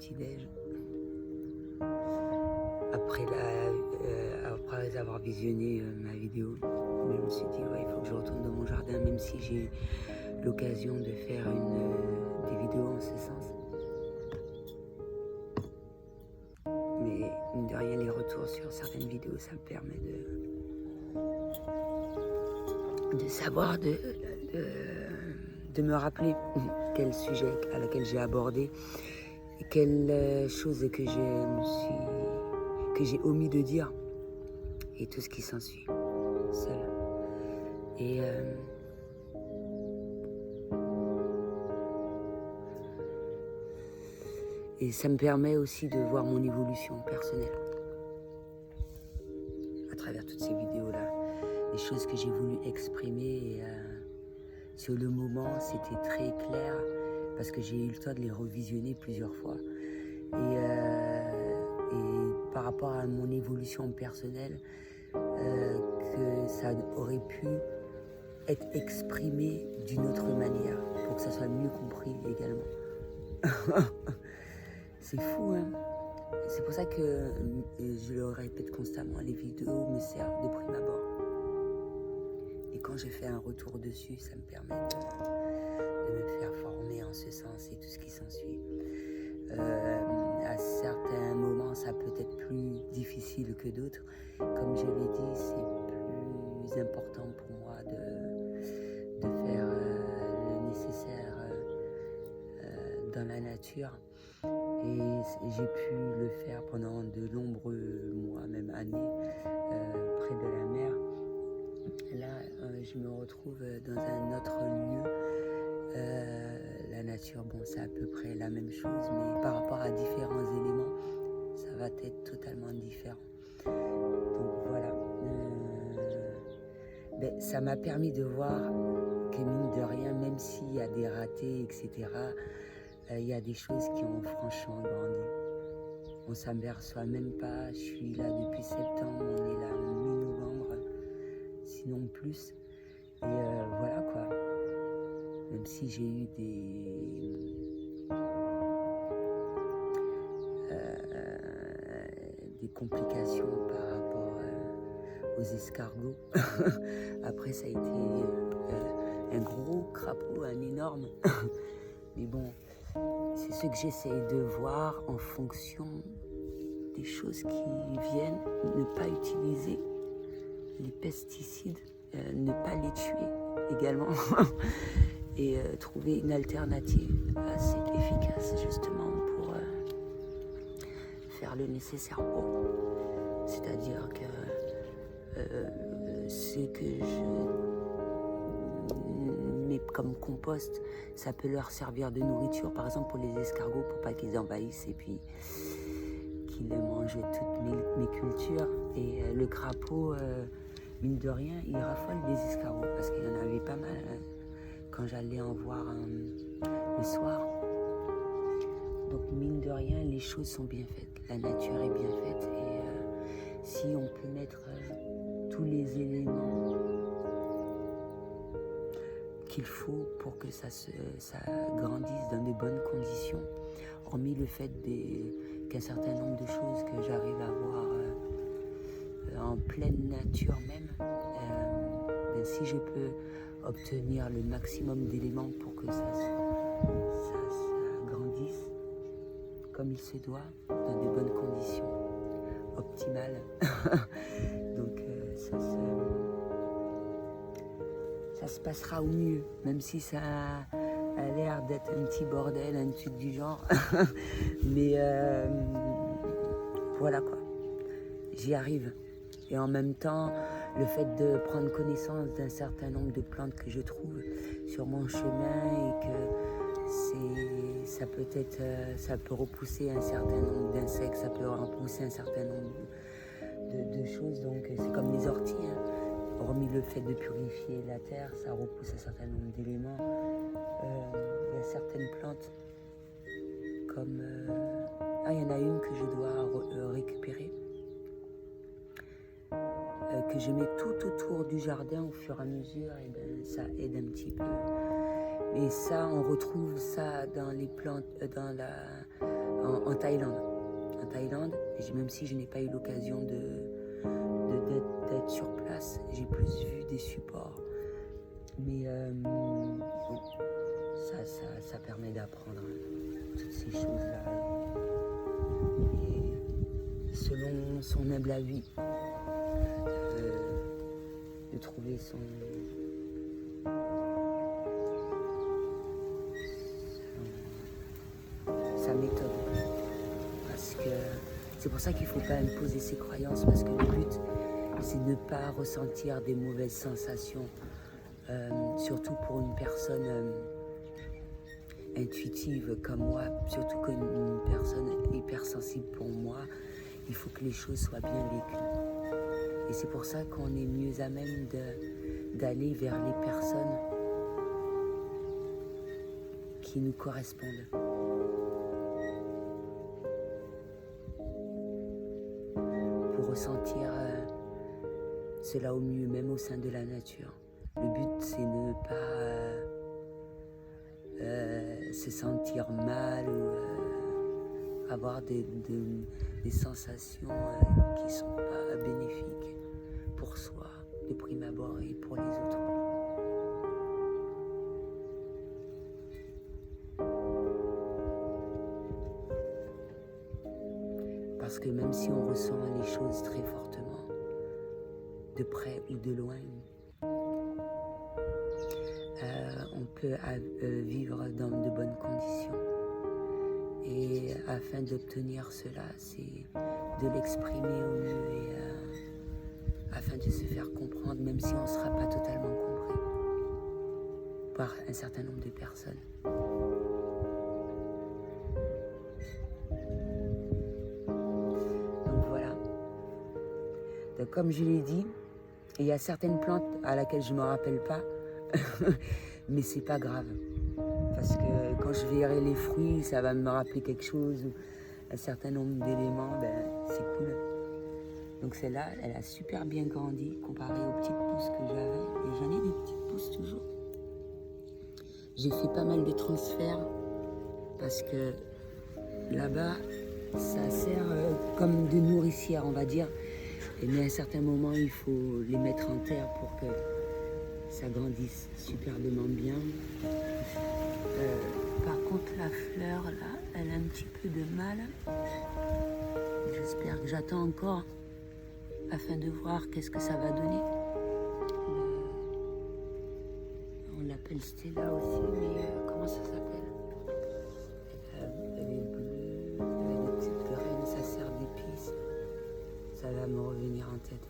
petit-déj. Après avoir visionné ma vidéo, je me suis dit, ouais, il faut que je retourne dans mon jardin, même si j'ai eu l'occasion de faire des vidéos en ce sens. Mais mine de rien, les retours sur certaines vidéos, ça me permet de savoir, de me rappeler quel sujet à laquelle j'ai abordé et quelles choses que j'ai omis de dire et tout ce qui s'ensuit seul. Et ça me permet aussi de voir mon évolution personnelle à travers toutes ces vidéos-là. Les choses que j'ai voulu exprimer sur le moment, c'était très clair parce que j'ai eu le temps de les revisionner plusieurs fois. Et par rapport à mon évolution personnelle, que ça aurait pu être exprimé d'une autre manière pour que ça soit mieux compris également. C'est fou, hein? C'est pour ça que je le répète constamment, les vidéos me servent de prime abord. Et quand je fais un retour dessus, ça me permet de me faire former en ce sens et tout ce qui s'ensuit. À certains moments, ça peut être plus difficile que d'autres. Comme je l'ai dit, c'est plus important pour moi de faire le nécessaire dans la nature. Et j'ai pu le faire pendant de nombreux mois, même années, près de la mer. Là, je me retrouve dans un autre lieu. La nature, bon, c'est à peu près la même chose, mais par rapport à différents éléments, ça va être totalement différent. Donc voilà. Ça m'a permis de voir que mine de rien, même s'il y a des ratés, etc., il y a des choses qui ont franchement grandi. On ne s'aperçoit même pas. Je suis là depuis septembre, on est là mi-novembre, sinon plus. Et voilà quoi. Même si j'ai eu des complications par rapport aux escargots. Après, ça a été un gros crapaud, un énorme. Mais bon, c'est ce que j'essaye de voir en fonction des choses qui viennent. Ne pas utiliser les pesticides, ne pas les tuer également. Et trouver une alternative assez efficace justement pour faire le nécessaire pour. C'est-à-dire que ce que je mets comme compost, ça peut leur servir de nourriture, par exemple pour les escargots, pour pas qu'ils envahissent et puis qu'ils mangent toutes mes cultures. Et le crapaud, mine de rien, il raffole des escargots parce qu'il y en avait pas mal. Quand j'allais en voir le soir. Donc mine de rien, les choses sont bien faites. La nature est bien faite. Et si on peut mettre tous les éléments qu'il faut pour que ça grandisse dans de bonnes conditions, hormis le fait qu'un certain nombre de choses que j'arrive à voir en pleine nature même, si je peux obtenir le maximum d'éléments pour que ça grandisse comme il se doit, dans de bonnes conditions optimales. Donc ça se passera au mieux, même si ça a l'air d'être un petit bordel, un truc du genre. Mais voilà quoi, j'y arrive. Et en même temps, le fait de prendre connaissance d'un certain nombre de plantes que je trouve sur mon chemin et que ça peut repousser un certain nombre d'insectes, ça peut repousser un certain nombre de choses. Donc c'est comme les orties, hein. Hormis le fait de purifier la terre, ça repousse un certain nombre d'éléments. Il y a certaines plantes comme... il y en a une que je dois récupérer. Que je mets tout autour du jardin au fur et à mesure, et ça aide un petit peu. Et ça, on retrouve ça dans les plantes, en Thaïlande. En Thaïlande, même si je n'ai pas eu l'occasion d'être sur place, j'ai plus vu des supports. Mais bon, ça permet d'apprendre toutes ces choses-là. Et selon son humble avis, de trouver sa méthode. Parce que c'est pour ça qu'il ne faut pas imposer ses croyances, parce que le but, c'est de ne pas ressentir des mauvaises sensations, surtout pour une personne intuitive comme moi, surtout qu'une personne hypersensible pour moi, il faut que les choses soient bien vécues. Et c'est pour ça qu'on est mieux à même d'aller vers les personnes qui nous correspondent. Pour ressentir cela au mieux, même au sein de la nature. Le but, c'est de ne pas se sentir mal ou avoir des sensations qui ne sont pas bénéfiques pour soi, de prime abord, et pour les autres. Parce que même si on ressent les choses très fortement, de près ou de loin, on peut vivre dans de bonnes conditions. Et afin d'obtenir cela, c'est de l'exprimer au mieux et afin de se faire comprendre, même si on ne sera pas totalement compris par un certain nombre de personnes. Donc voilà. Donc, comme je l'ai dit, il y a certaines plantes à laquelle je ne me rappelle pas, mais c'est pas grave. Parce que quand je verrai les fruits, ça va me rappeler quelque chose, ou un certain nombre d'éléments, c'est cool. Donc celle-là, elle a super bien grandi comparée aux petites pousses que j'avais. Et j'en ai des petites pousses toujours. J'ai fait pas mal de transferts parce que là-bas, ça sert comme de nourricière, on va dire. Mais à un certain moment, il faut les mettre en terre pour que ça grandisse superbement bien. Par contre, la fleur, là, elle a un petit peu de mal. J'espère que j'attends encore afin de voir qu'est-ce que ça va donner. On l'appelle Stella aussi, mais comment ça s'appelle? Elle est bleue, elle a des petites graines, ça sert d'épices. Ça va me revenir en tête.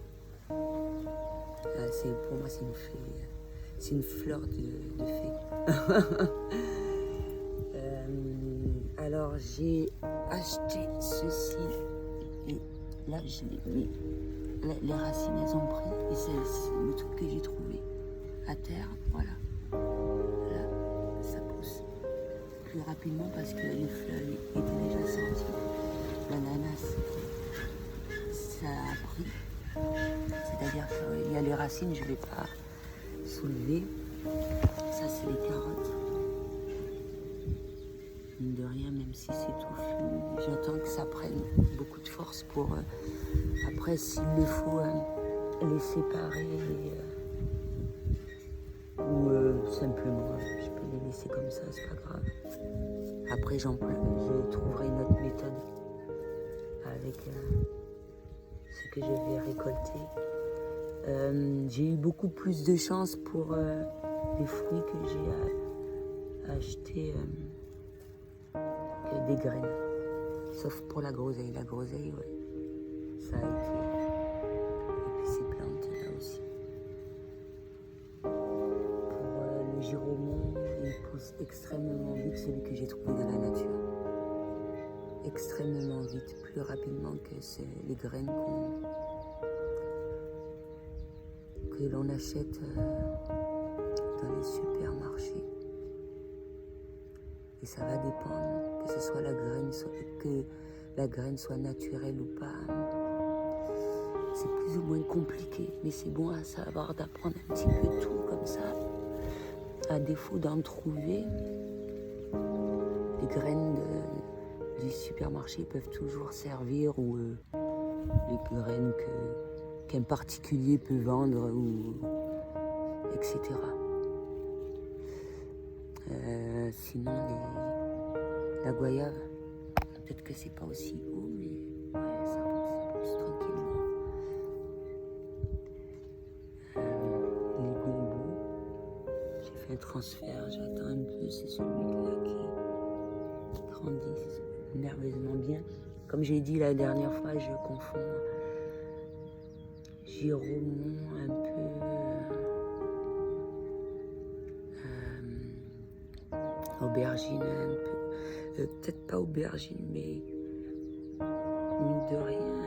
Pour moi, c'est une fée. C'est une fleur de fée. Alors, j'ai acheté ceci. Et là, je l'ai mis. Les racines, elles ont pris. Et c'est le truc que j'ai trouvé à terre. Voilà. Là, ça pousse plus rapidement parce que les fleurs étaient déjà sorties. L'ananas, ça a pris. C'est-à-dire qu'il y a les racines, je ne vais pas soulever. Ça, c'est les carottes. Mine de rien, même si c'est touffu, j'attends que ça prenne beaucoup de force pour après, s'il le faut, les séparer ou simplement, je peux les laisser comme ça, c'est pas grave. Après, je trouverai une autre méthode avec ce que je vais récolter. J'ai eu beaucoup plus de chance pour les fruits que j'ai achetés que des graines. Sauf pour la groseille. La groseille, ouais, ça a été. Et puis ces plantes là aussi. Pour le giromon, il pousse extrêmement vite, celui que j'ai trouvé dans la nature. Extrêmement vite, plus rapidement que les graines que l'on achète dans les supermarchés. Et ça va dépendre que ce soit que la graine soit naturelle ou pas. C'est plus ou moins compliqué, mais c'est bon à savoir d'apprendre un petit peu tout comme ça. À défaut d'en trouver, les graines les supermarchés peuvent toujours servir ou les graines qu'un particulier peut vendre, ou etc. Sinon, la goyave, peut-être que c'est pas aussi haut, mais ouais, ça pousse tranquillement. Les bonbons, j'ai fait un transfert, j'attends un peu, c'est celui-là qui grandit nerveusement bien. Comme j'ai dit la dernière fois, je confonds giromon un peu, aubergine un peu, peut-être pas aubergine, mais mine de rien,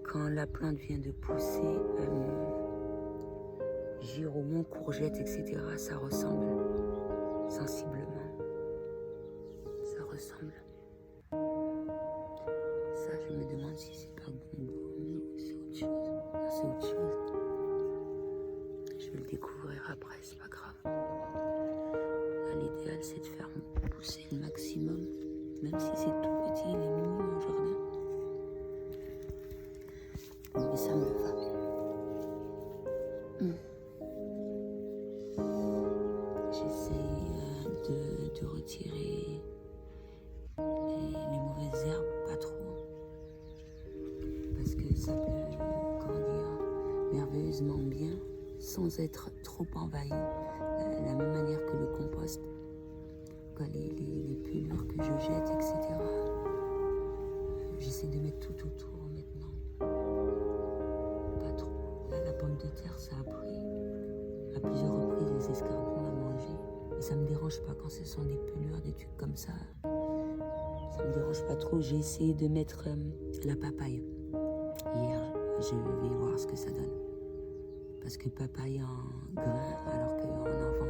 quand la plante vient de pousser, giromon, courgette, etc., ça ressemble sensiblement. Ça ressemble. Ça, je me demande si c'est pas bonbon ou c'est autre chose. Non, c'est autre chose. Je vais le découvrir après, c'est pas grave. L'idéal, c'est de faire pousser le maximum, même si c'est tout petit, il est mini mon jardin. Mais ça me va. J'essaie de retirer les mauvaises herbes, pas trop, parce que ça peut grandir merveilleusement bien sans être trop envahi, de la même manière que le compost, les pelures que je jette, etc. J'essaie de mettre tout autour maintenant, pas trop. Là, la pomme de terre, ça a pris à plusieurs reprises, les escargots m'ont mangé, et ça me dérange pas quand ce sont des pelures, des trucs comme ça. Ça me dérange pas trop. J'ai essayé de mettre la papaye. Hier, je vais voir ce que ça donne. Parce que papaye en grain, alors qu'on en vend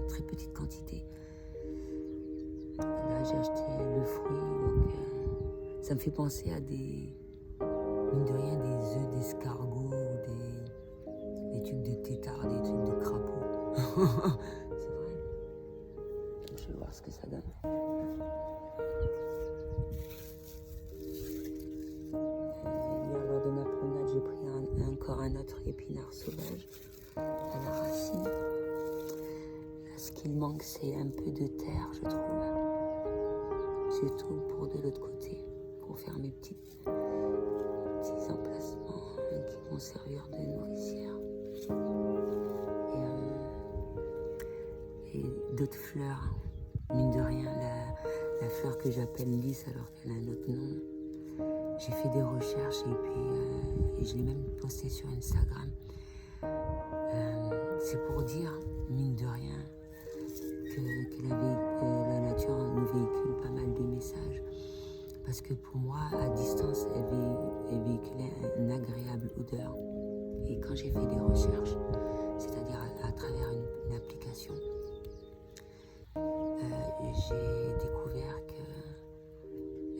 en très petite quantité. Là, j'ai acheté le fruit, donc ça me fait penser à des, mine de rien, des œufs d'escargot, ou des trucs de tétard, des trucs de crapaud. C'est vrai. Je vais voir ce que ça donne. Lors de ma promenade, j'ai pris encore un autre épinard sauvage à la racine. Là, ce qu'il manque, c'est un peu de terre, je trouve. Surtout pour de l'autre côté, pour faire mes petits emplacements qui vont servir de nourricière. Et d'autres fleurs, mine de rien, la fleur que j'appelle lys alors qu'elle a un autre nom. J'ai fait des recherches et puis je l'ai même posté sur Instagram. C'est pour dire, mine de rien, que la nature nous véhicule pas mal de messages. Parce que pour moi, à distance, elle véhiculait une agréable odeur. Et quand j'ai fait des recherches, c'est-à-dire à travers une application, j'ai découvert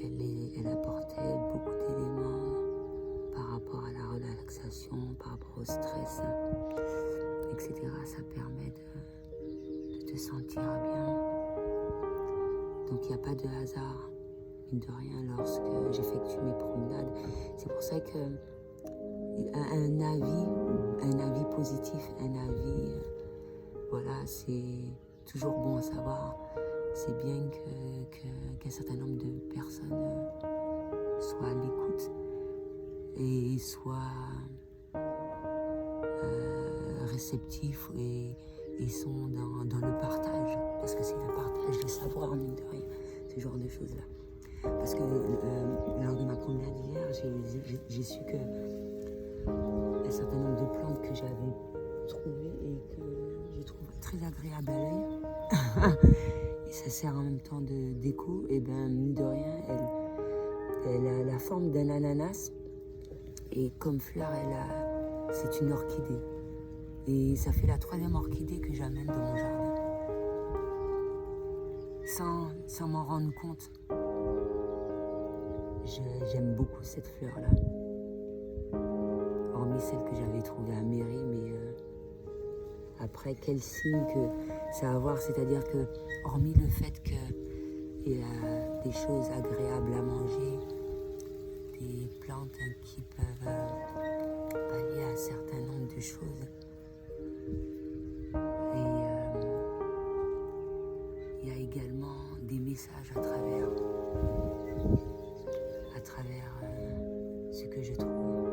qu'elle apportait beaucoup d'éléments par rapport à la relaxation, par rapport au stress, etc. Ça permet de te sentir bien. Donc il n'y a pas de hasard, mine de rien, lorsque j'effectue mes promenades. C'est pour ça que un avis positif, un avis, voilà, c'est toujours bon à savoir. C'est bien qu'un certain nombre de personnes soient à l'écoute et soient réceptifs et sont dans le partage. Parce que c'est un partage de savoir, mine de rien, ce genre de choses-là. Parce que lors de ma promenade hier, j'ai su que un certain nombre de plantes que j'avais trouvées et que je trouve très agréables à l'œil, et ça sert en même temps de déco, et bien mine de rien, elle a la forme d'un ananas, et comme fleur, c'est une orchidée. Et ça fait la 3e orchidée que j'amène dans mon jardin. Sans m'en rendre compte. J'aime beaucoup cette fleur-là. Hormis celle que j'avais trouvée à mairie, mais après, quel signe que ça a à voir, c'est-à-dire que, hormis le fait qu'il il y a des choses agréables à manger, des plantes qui peuvent pallier à un certain nombre de choses. Et il y a également des messages à travers ce que je trouve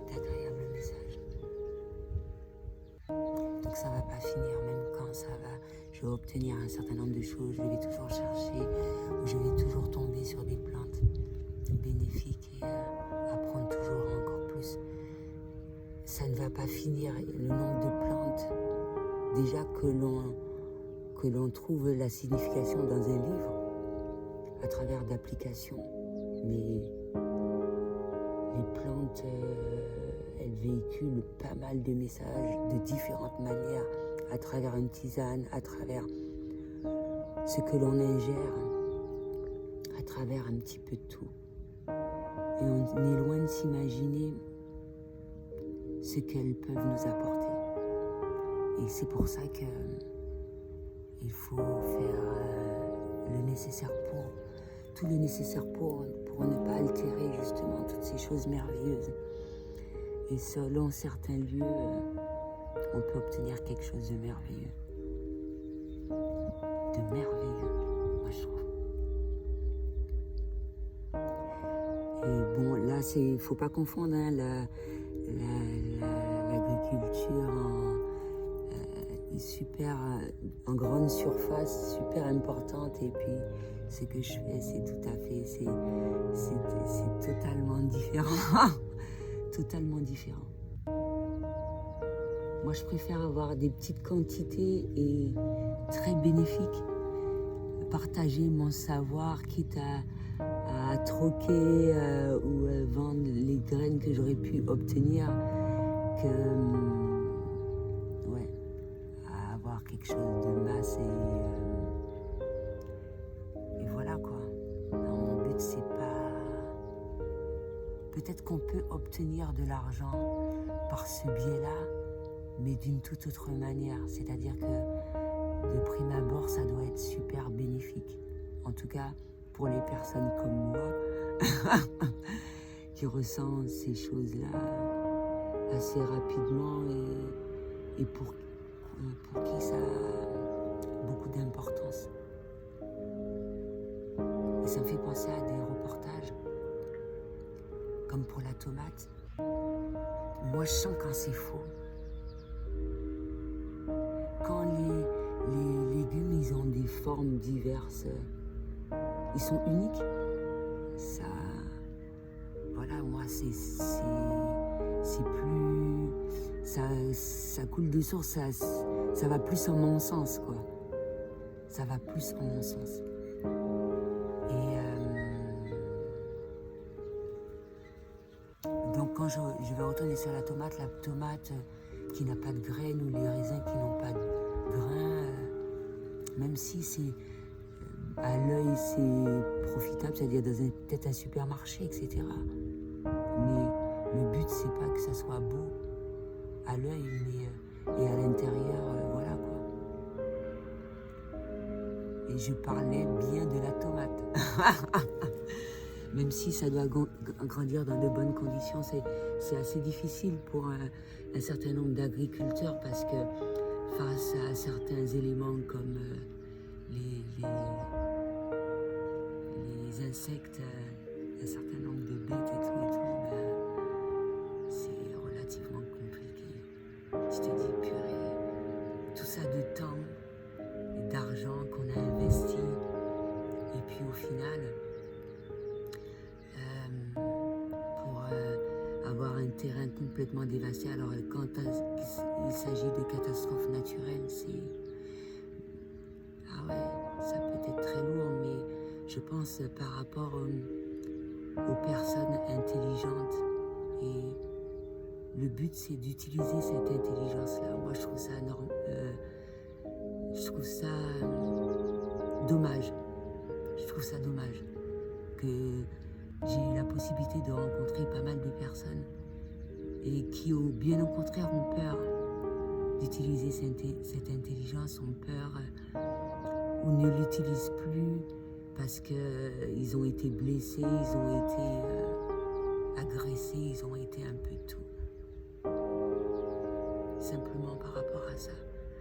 d'agréables messages. Donc ça va pas finir, même quand je vais obtenir un certain nombre de choses, je vais toujours chercher, ou je vais toujours tomber sur des plantes bénéfiques et apprendre toujours encore plus. Ça ne va pas finir, le nombre de plantes, déjà que l'on trouve la signification dans un livre, à travers d'applications, mais les plantes, elles véhiculent pas mal de messages de différentes manières, à travers une tisane, à travers ce que l'on ingère, à travers un petit peu de tout. Et on est loin de s'imaginer ce qu'elles peuvent nous apporter. Et c'est pour ça qu'il faut faire tout le nécessaire pour ne pas altérer justement toutes ces choses merveilleuses. Et selon certains lieux, on peut obtenir quelque chose de merveilleux. De merveilleux, moi je trouve. Et bon, là, il faut pas confondre l'agriculture en grande surface, super importante, et puis ce que je fais, c'est totalement différent. Totalement différent. Moi, je préfère avoir des petites quantités et très bénéfiques. Partager mon savoir, quitte à troquer ou vendre les graines que j'aurais pu obtenir, à avoir quelque chose de masse et voilà quoi. Non, mon but, c'est pas... Peut-être qu'on peut obtenir de l'argent par ce biais-là, mais d'une toute autre manière. C'est-à-dire que de prime abord, ça doit être super bénéfique. En tout cas, pour les personnes comme moi, qui ressentent ces choses-là assez rapidement et pour qui ça a beaucoup d'importance. Et ça me fait penser à des reportages, comme pour la tomate. Moi, je sens quand c'est faux. Quand les légumes, ils ont des formes diverses, ils sont uniques. Ça, voilà, moi, c'est plus... Ça coule de source, ça va plus en mon sens, quoi. Ça va plus en mon sens. Donc quand je vais retourner sur la tomate qui n'a pas de graines ou les raisins qui n'ont pas de grains, même si c'est à l'œil c'est profitable, c'est-à-dire dans peut-être un supermarché, etc. Mais le but c'est pas que ça soit beau à l'œil, mais et à l'intérieur, voilà quoi. Et je parlais bien de la tomate. Même si ça doit grandir dans de bonnes conditions, c'est assez difficile pour un certain nombre d'agriculteurs parce que face à certains éléments comme les insectes, un certain nombre de bêtes et tout, c'est relativement compliqué. Tu te dis, purée, tout ça de temps et d'argent qu'on a investi, et puis au final... avoir un terrain complètement dévasté. Alors quand il s'agit de catastrophes naturelles, c'est... Ah ouais, ça peut être très lourd, mais je pense par rapport aux personnes intelligentes. Et le but, c'est d'utiliser cette intelligence-là. Moi, je trouve ça dommage. Je trouve ça dommage que j'ai eu la possibilité de rencontrer pas mal de personnes et qui, bien au contraire, ont peur d'utiliser cette intelligence, ont peur ou ne l'utilisent plus parce qu'ils ont été blessés, ils ont été agressés, ils ont été un peu tout. Simplement par rapport à ça.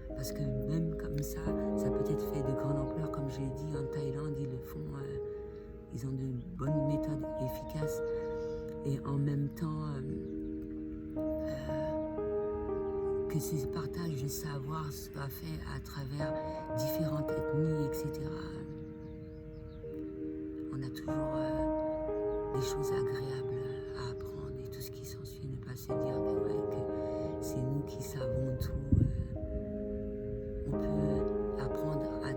Parce que même comme ça peut être fait de grande ampleur, comme je l'ai dit, en Thaïlande, ils le font, ils ont de bonnes méthodes efficaces. Et en même temps, que ces partages de savoir soient faits à travers différentes ethnies, etc. On a toujours des choses agréables à apprendre et tout ce qui s'ensuit, ne pas se dire que, ouais, que c'est nous qui savons tout. On peut apprendre à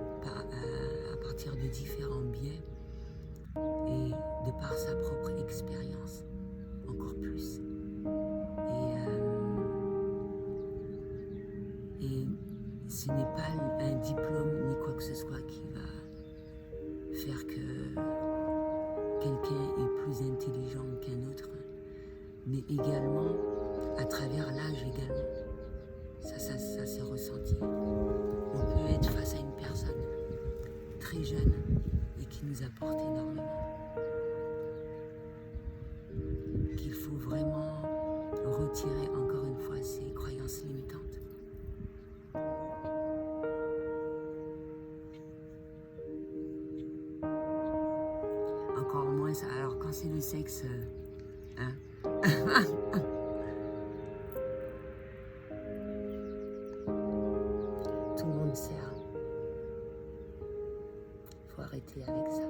partir de différents biais et de par sa propre expérience, encore plus. Et ce n'est pas un diplôme ni quoi que ce soit qui va faire que quelqu'un est plus intelligent qu'un autre, mais également à travers l'âge également. Ça s'est ressenti. On peut être face à une personne très jeune et qui nous apporte énormément. Qu'il faut vraiment retirer encore une fois ces croyances limitantes. Encore moins, alors quand c'est le sexe, hein. Tout le monde sait. Il faut arrêter avec ça.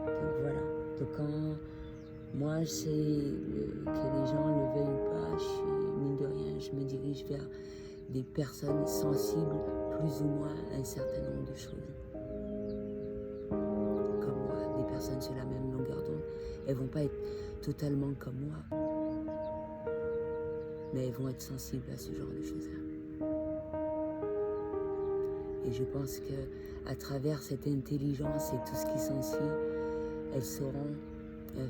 Donc voilà. Donc quand moi je sais que les gens le veuillent ou pas, mine de rien, je me dirige vers des personnes sensibles plus ou moins à un certain nombre de choses. Comme moi, des personnes sur la même longueur d'onde. Elles vont pas être totalement comme moi, mais elles vont être sensibles à ce genre de choses-là. Et je pense que à travers cette intelligence et tout ce qui s'ensuit, elles sauront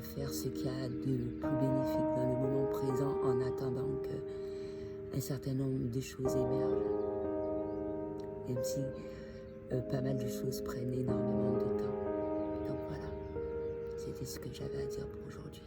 faire ce qu'il y a de plus bénéfique dans le moment présent en attendant qu'un certain nombre de choses émergent. Même si pas mal de choses prennent énormément de temps. Donc voilà, c'était ce que j'avais à dire pour aujourd'hui.